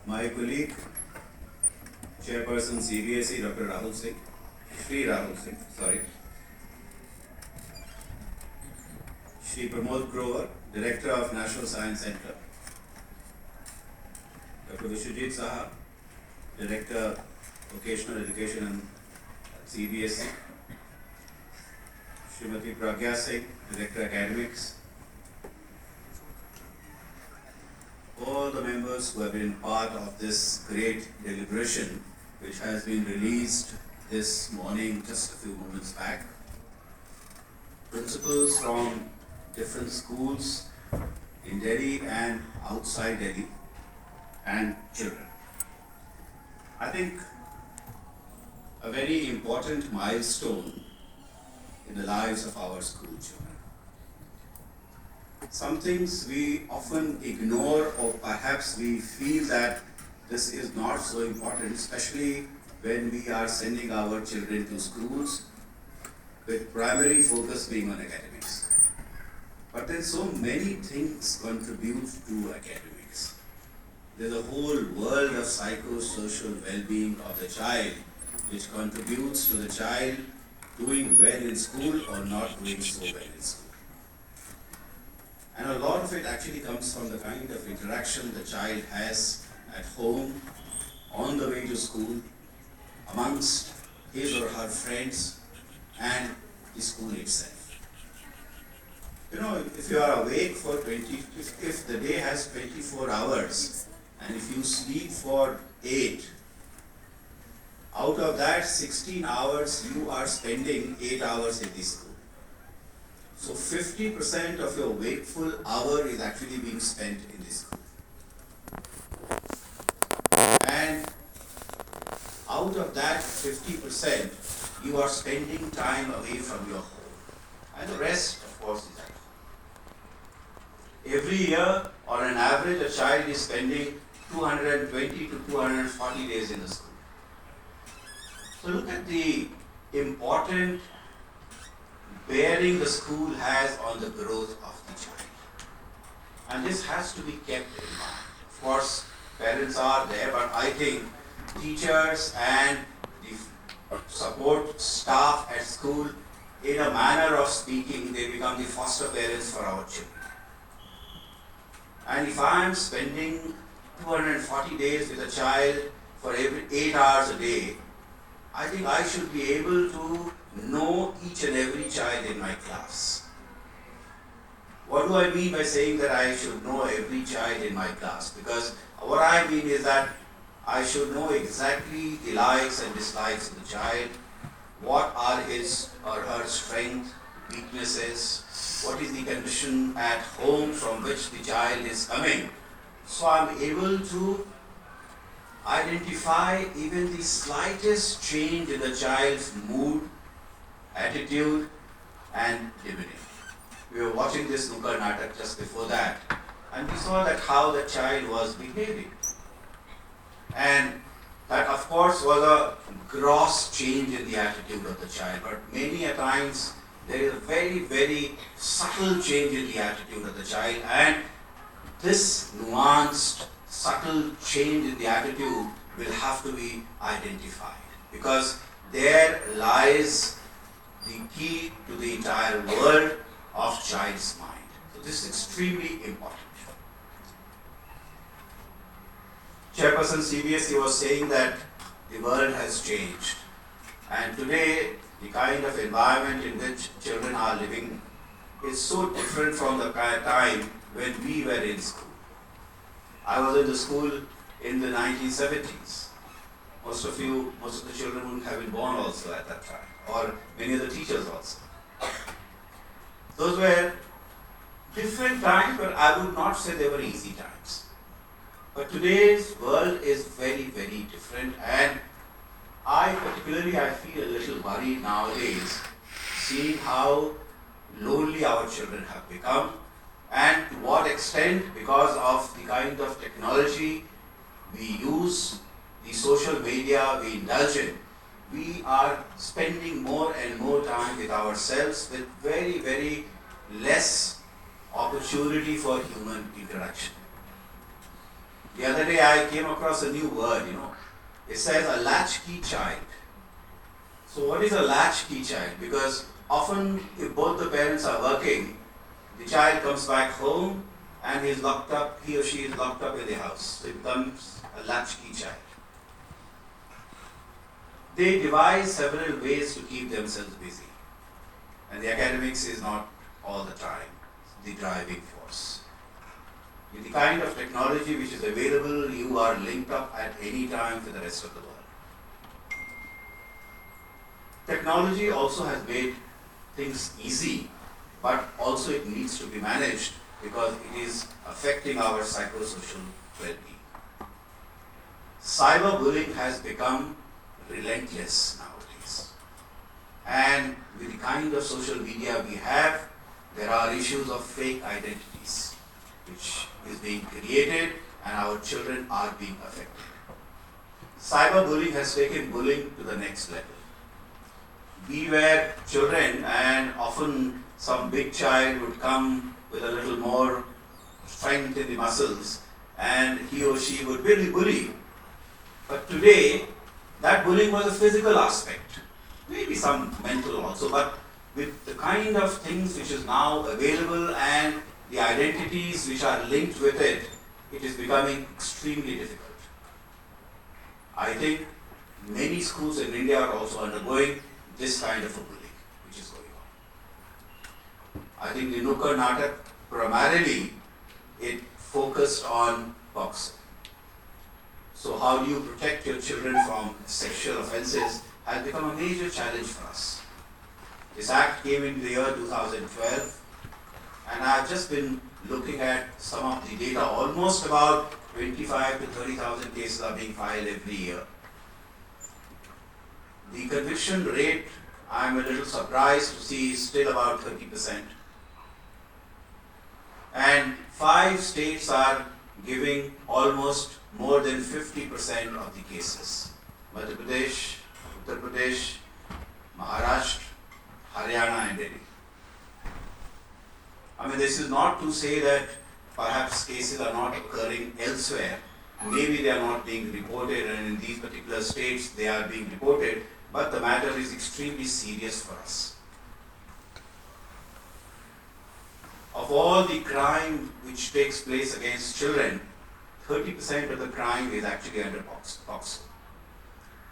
my colleague, Chairperson Cbse, Dr. Rahul Singh, Shri Rahul Singh, sorry, Shri Pramod Grover, Director of National Science Center, Dr. Vishwajit Saha, Director Vocational Education and Cbse, Srimati Pragya Singh, Director Academics, all the members who have been part of this great deliberation which has been released this morning just a few moments back, principals from different schools in Delhi and outside Delhi, and children. I think a very important milestone in the lives of our school children. Some things we often ignore, or perhaps we feel that this is not so important, especially when we are sending our children to schools with primary focus being on academics. But then so many things contribute to academics. There's a whole world of psychosocial well-being of the child which contributes to the child doing well in school or not doing so well in school. And a lot of it actually comes from the kind of interaction the child has at home, on the way to school, amongst his or her friends, and the school itself. You know, if you are awake for if the day has 24 hours, and if you sleep for 8, out of that 16 hours you are spending 8 hours in the school. So 50% of your wakeful hour is actually being spent in the school. And out of that 50%, you are spending time away from your home. And the rest, of course, is at home. Every year, on an average, a child is spending 220 to 240 days in the school. So look at the important bearing the school has on the growth of the child. And this has to be kept in mind. Of course, parents are there, but I think teachers and the support staff at school, in a manner of speaking, they become the foster parents for our children. And if I am spending 240 days with a child for every 8 hours a day, I think I should be able to know each and every child in my class. What do I mean by saying that I should know every child in my class? Because what I mean is that I should know exactly the likes and dislikes of the child, what are his or her strengths, weaknesses, what is the condition at home from which the child is coming. So I'm able to identify even the slightest change in the child's mood, attitude, and demeanor. We were watching this Nukkad Natak just before that, and we saw that how the child was behaving. And that, of course, was a gross change in the attitude of the child, but many a times there is a very, very subtle change in the attitude of the child, and this nuanced, subtle change in the attitude will have to be identified, because there lies the key to the entire world of child's mind. So this is extremely important. Chairperson Cbse was saying that the world has changed, and today the kind of environment in which children are living is so different from the time when we were in school. I was in the school in the 1970s. Most of the children wouldn't have been born also at that time, or many of the teachers also. Those were different times, but I would not say they were easy times. But today's world is very, very different, and I feel a little worried nowadays, seeing how lonely our children have become, and to what extent, because of the kind of technology we use, the social media we indulge in, we are spending more and more time with ourselves with very, very less opportunity for human interaction. The other day I came across a new word, It says a latchkey child. So what is a latchkey child? Because often if both the parents are working, the child comes back home and he or she is locked up in the house. So it becomes a latchkey child. They devise several ways to keep themselves busy. And the academics is not all the time the driving force. With the kind of technology which is available, you are linked up at any time with the rest of the world. Technology also has made things easy, but also it needs to be managed because it is affecting our psychosocial well-being. Cyberbullying has become relentless nowadays. And with the kind of social media we have, there are issues of fake identities which is being created and our children are being affected. Cyberbullying has taken bullying to the next level. We were children and often some big child would come with a little more strength in the muscles and he or she would really bully you. But today, that bullying was a physical aspect, maybe some mental also, but with the kind of things which is now available and the identities which are linked with it, it is becoming extremely difficult. I think many schools in India are also undergoing this kind of a bullying which is going on. I think the Nukkad Natak primarily it focused on Pocso. So how do you protect your children from sexual offences has become a major challenge for us. This act came in the year 2012 and I've just been looking at some of the data. Almost about 25 to 30,000 cases are being filed every year. The conviction rate, I'm a little surprised to see, is still about 30%. And 5 states are giving almost more than 50% of the cases. Madhya Pradesh, Uttar Pradesh, Maharashtra, Haryana and Delhi. I mean, this is not to say that perhaps cases are not occurring elsewhere. Maybe they are not being reported and in these particular states they are being reported, but the matter is extremely serious for us. Of all the crime which takes place against children, 30% of the crime is actually under Pocso.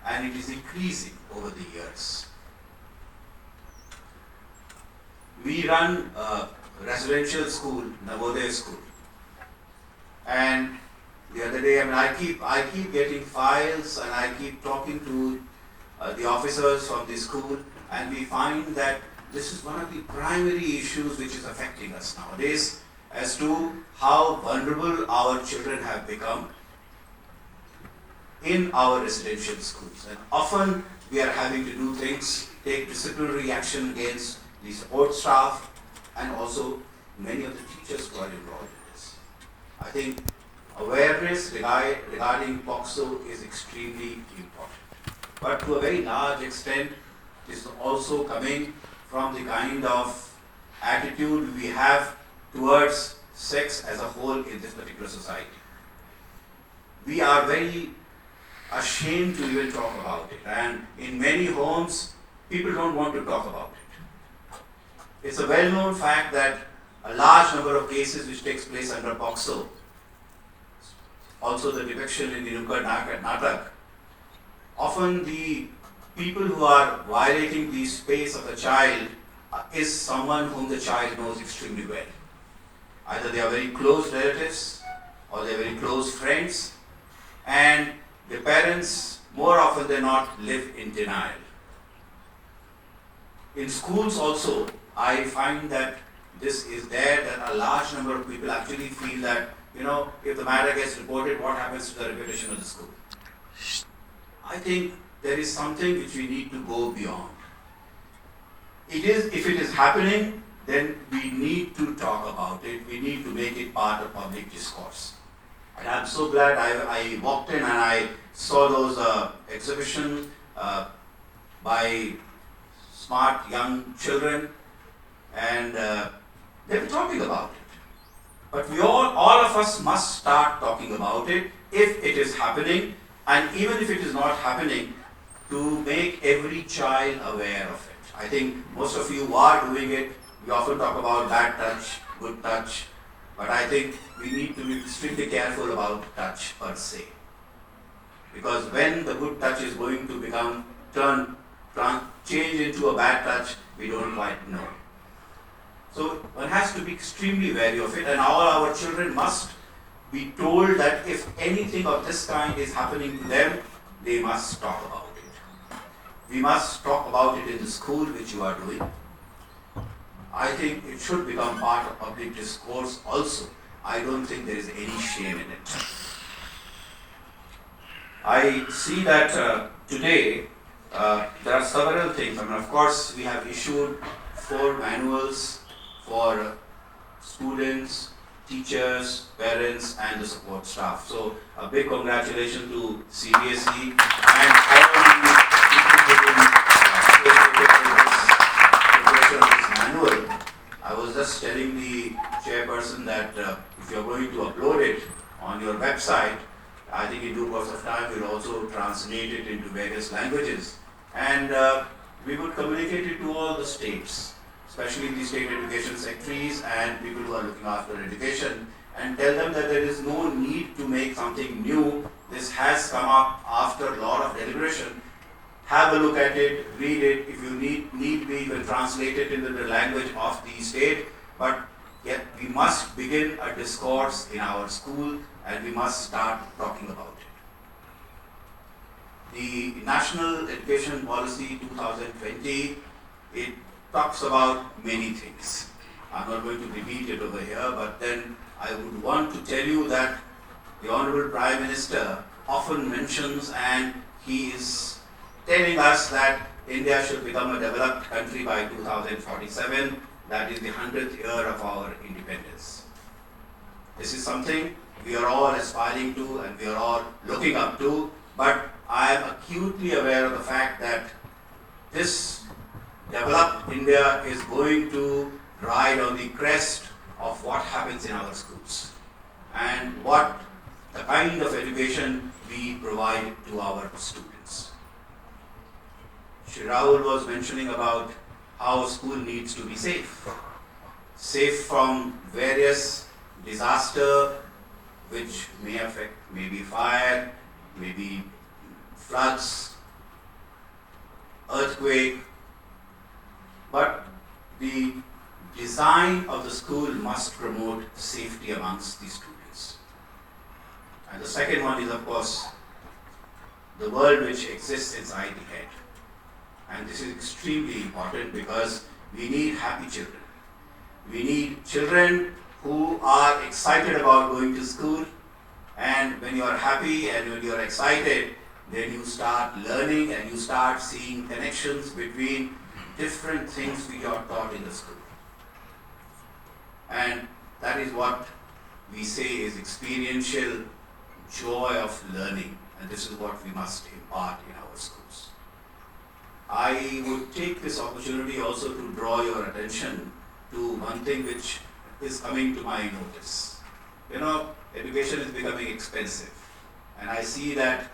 And it is increasing over the years. We run a residential school, Navodaya school. And the other day, I keep getting files and I keep talking to the officers from the school, and we find that this is one of the primary issues which is affecting us nowadays as to how vulnerable our children have become in our residential schools. And often we are having to do things, take disciplinary action against the support staff and also many of the teachers who are involved in this. I think awareness regarding Pocso is extremely important. But to a very large extent, it is also coming from the kind of attitude we have towards sex as a whole in this particular society. We are very ashamed to even talk about it, and in many homes, people don't want to talk about it. It's a well-known fact that a large number of cases which takes place under Pocso, also the depiction in the Nukkad Natak, often the people who are violating the space of the child is someone whom the child knows extremely well. Either they are very close relatives or they are very close friends, and the parents more often than not live in denial. In schools also, I find that this is there, that a large number of people actually feel that, if the matter gets reported, what happens to the reputation of the school? I think there is something which we need to go beyond. If it is happening, then we need to talk about it. We need to make it part of public discourse. And I'm so glad I walked in and I saw those exhibitions by smart young children, and they were talking about it. But all of us must start talking about it if it is happening, and even if it is not happening, to make every child aware of it. I think most of you are doing it. We often talk about bad touch, good touch, but I think we need to be extremely careful about touch per se. Because when the good touch is going to become change into a bad touch, we don't quite know. So one has to be extremely wary of it, and all our children must be told that if anything of this kind is happening to them, they must talk about it. We must talk about it in the school, which you are doing. I think it should become part of public discourse also. I don't think there is any shame in it. I see that today there are several things. I mean, of course, we have issued 4 manuals for students, teachers, parents, and the support staff. So a big congratulations to Cbse and all the people who preparation of this manual. I was just telling the chairperson that if you are going to upload it on your website, I think in due course of time we'll also translate it into various languages, and we would communicate it to all the states, especially the state education secretaries and people who are looking after education, and tell them that there is no need to make something new. This has come up after a lot of deliberation. Have a look at it, read it. If you need be, you can translate it into the language of the state. But yet we must begin a discourse in our school, and we must start talking about it. The National Education Policy 2020, it talks about many things. I'm not going to repeat it over here, but then I would want to tell you that the Honorable Prime Minister often mentions, and he is telling us that India should become a developed country by 2047. That is the 100th year of our independence. This is something we are all aspiring to and we are all looking up to, but I am acutely aware of the fact that this developed India is going to ride on the crest of what happens in our schools and what the kind of education we provide to our students. Shri Rahul was mentioning about how school needs to be safe. Safe from various disaster which may affect maybe fire, maybe floods, earthquake, but the design of the school must promote safety amongst the students. And the second one is, of course, the world which exists inside the head. And this is extremely important because we need happy children. We need children who are excited about going to school, and when you are happy and when you are excited, then you start learning and you start seeing connections between different things we are taught in the school. And that is what we say is experiential joy of learning, and this is what we must impart in our schools. I would take this opportunity also to draw your attention to one thing which is coming to my notice. You know, education is becoming expensive, and I see that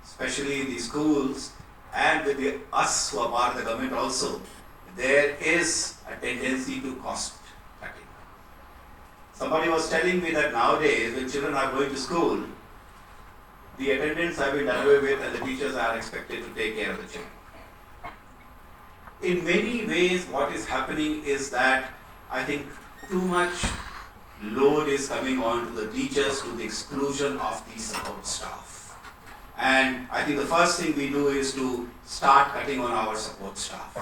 especially in the schools and with us who are part of the government also, there is a tendency to cost cutting. Somebody was telling me that nowadays when children are going to school, the attendants have been done away with and the teachers are expected to take care of the children. In many ways, what is happening is that I think too much load is coming on to the teachers to the exclusion of the support staff. And I think the first thing we do is to start cutting on our support staff.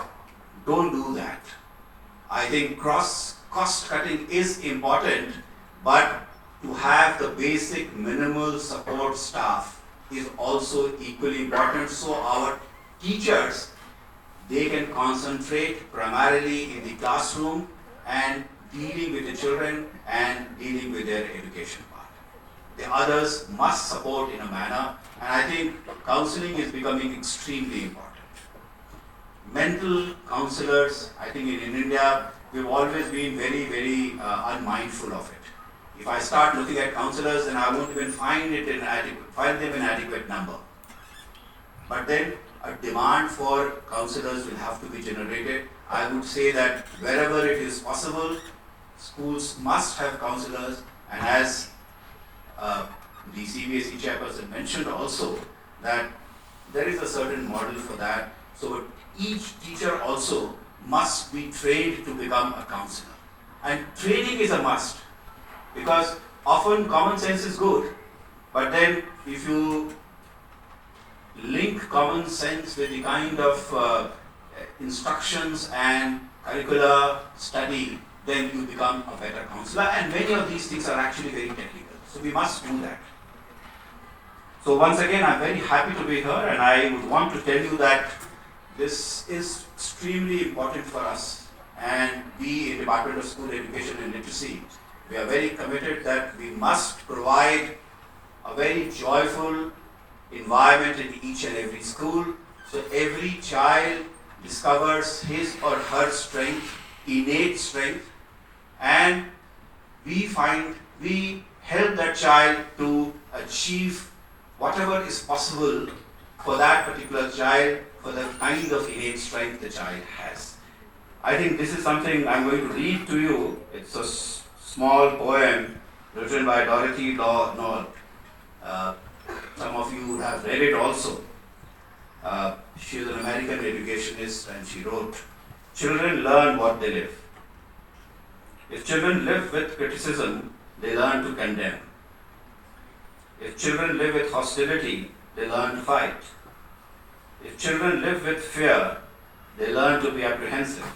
Don't do that. I think cost cutting is important, but to have the basic minimal support staff is also equally important, so our teachers, they can concentrate primarily in the classroom and dealing with the children and dealing with their education part. The others must support in a manner, and I think counseling is becoming extremely important. Mental counselors, I think in India, we've always been very, very unmindful of it. If I start looking at counselors, then I won't even find them in adequate number. But then a demand for counselors will have to be generated. I would say that wherever it is possible, schools must have counselors, and as the Cbse chairperson mentioned also, that there is a certain model for that. So each teacher also must be trained to become a counselor. And training is a must, because often common sense is good, but then if you link common sense with the kind of instructions and curricular study, then you become a better counselor, and many of these things are actually very technical. So we must do that. So once again, I'm very happy to be here, and I would want to tell you that this is extremely important for us, and we in Department of School Education and Literacy, we are very committed that we must provide a very joyful environment in each and every school, so every child discovers his or her strength, innate strength, and we help that child to achieve whatever is possible for that particular child, for the kind of innate strength the child has. I think this is something I'm going to read to you. It's a small poem written by Dorothy Law Knoll. Some of you would have read it also. She is an American educationist, and she wrote, "Children learn what they live. If children live with criticism, they learn to condemn. If children live with hostility, they learn to fight. If children live with fear, they learn to be apprehensive.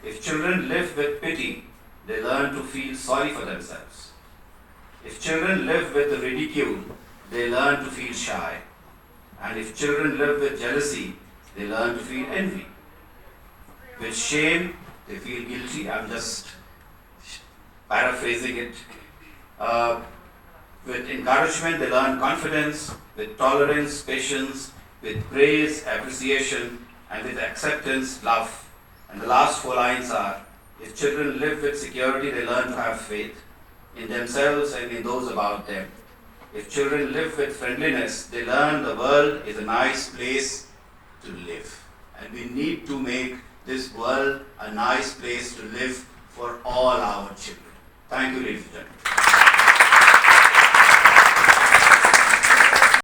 If children live with pity, they learn to feel sorry for themselves. If children live with ridicule, they learn to feel shy. And if children live with jealousy, they learn to feel envy. With shame, they feel guilty." I'm just paraphrasing it. With encouragement, they learn confidence. With tolerance, patience. With praise, appreciation. And with acceptance, love. And the last 4 lines are, if children live with security, they learn to have faith in themselves and in those about them. If children live with friendliness, they learn the world is a nice place to live. And we need to make this world a nice place to live for all our children. Thank you, ladies and gentlemen.